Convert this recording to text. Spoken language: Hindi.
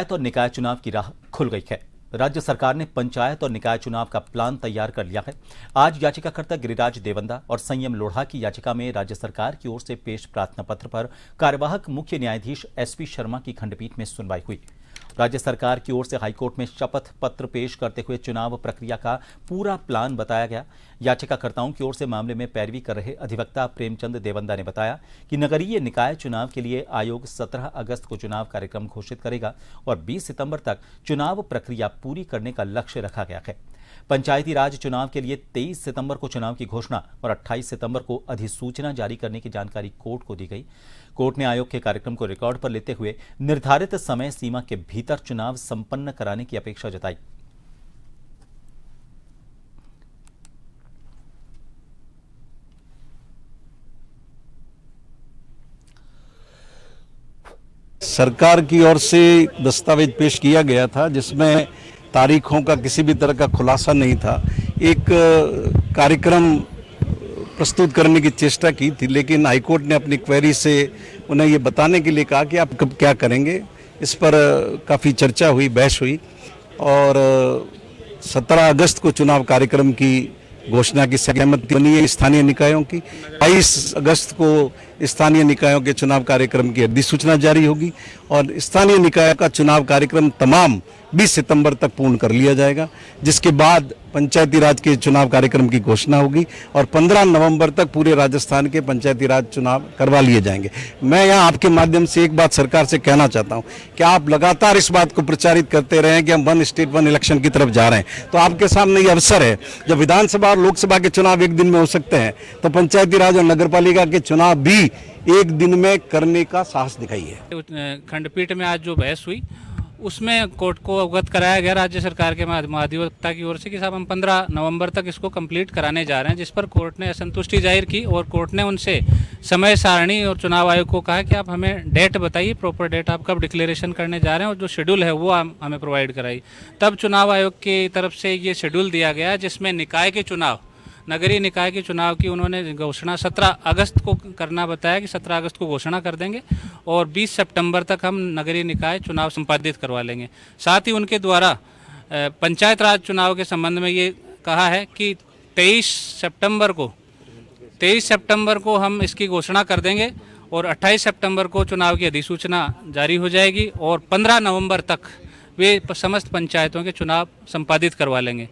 पंचायत और निकाय चुनाव की राह खुल गई है। राज्य सरकार ने पंचायत और निकाय चुनाव का प्लान तैयार कर लिया है। आज याचिकाकर्ता गिरिराज देवंदा और संयम लोढ़ा की याचिका में राज्य सरकार की ओर से पेश प्रार्थना पत्र पर कार्यवाहक मुख्य न्यायाधीश एसपी शर्मा की खंडपीठ में सुनवाई हुई। राज्य सरकार की ओर से हाईकोर्ट में शपथ पत्र पेश करते हुए चुनाव प्रक्रिया का पूरा प्लान बताया गया। याचिकाकर्ताओं की ओर से मामले में पैरवी कर रहे अधिवक्ता प्रेमचंद देवंदा ने बताया कि नगरीय निकाय चुनाव के लिए आयोग 17 अगस्त को चुनाव कार्यक्रम घोषित करेगा और 20 सितंबर तक चुनाव प्रक्रिया पूरी करने का लक्ष्य रखा गया है। पंचायती राज चुनाव के लिए 23 सितंबर को चुनाव की घोषणा और 28 सितंबर को अधिसूचना जारी करने की जानकारी कोर्ट को दी गई। कोर्ट ने आयोग के कार्यक्रम को रिकॉर्ड पर लेते हुए निर्धारित समय सीमा के भीतर चुनाव संपन्न कराने की अपेक्षा जताई। सरकार की ओर से दस्तावेज पेश किया गया था जिसमें तारीखों का किसी भी तरह का खुलासा नहीं था। एक कार्यक्रम प्रस्तुत करने की चेष्टा की थी, लेकिन हाईकोर्ट ने अपनी क्वेरी से उन्हें ये बताने के लिए कहा कि आप कब क्या करेंगे। इस पर काफ़ी चर्चा हुई, बहस हुई और 17 अगस्त को चुनाव कार्यक्रम की घोषणा की सहमति बनी है। स्थानीय निकायों की 22 अगस्त को स्थानीय निकायों के चुनाव कार्यक्रम की अधिसूचना जारी होगी और स्थानीय निकाय का चुनाव कार्यक्रम तमाम 20 सितंबर तक पूर्ण कर लिया जाएगा, जिसके बाद पंचायती राज के चुनाव कार्यक्रम की घोषणा होगी और 15 नवंबर तक पूरे राजस्थान के पंचायती राज चुनाव करवा लिए जाएंगे। मैं यहाँ आपके माध्यम से एक बात सरकार से कहना चाहता हूँ कि आप लगातार इस बात को प्रचारित करते रहे कि हम वन स्टेट वन इलेक्शन की तरफ जा रहे हैं, तो आपके सामने ये अवसर है। जब विधानसभा और लोकसभा के चुनाव एक दिन में हो सकते हैं, तो पंचायती राज और नगरपालिका के चुनाव भी एक दिन में करने का साहस दिखाइए। खंडपीठ में आज जो बहस हुई उसमें कोर्ट को अवगत कराया गया राज्य सरकार के महाधिवक्ता की ओर से कि साहब हम 15 नवंबर तक इसको कंप्लीट कराने जा रहे हैं, जिस पर कोर्ट ने असंतुष्टि जाहिर की और कोर्ट ने उनसे समय सारणी और चुनाव आयोग को कहा कि आप हमें डेट बताइए, प्रॉपर डेट आप कब डिक्लेरेशन करने जा रहे हैं और जो शेड्यूल है वो हमें प्रोवाइड कराइए। तब चुनाव आयोग की तरफ से ये शेड्यूल दिया गया जिसमें निकाय के चुनाव, नगरीय निकाय के चुनाव की उन्होंने घोषणा 17 अगस्त को करना बताया कि 17 अगस्त को घोषणा कर देंगे और 20 सितंबर तक हम नगरीय निकाय चुनाव संपादित करवा लेंगे। साथ ही उनके द्वारा पंचायत राज चुनाव के संबंध में ये कहा है कि 23 सितंबर को हम इसकी घोषणा कर देंगे और 28 सितंबर को चुनाव की अधिसूचना जारी हो जाएगी और 15 नवंबर तक वे समस्त पंचायतों के चुनाव संपादित करवा लेंगे।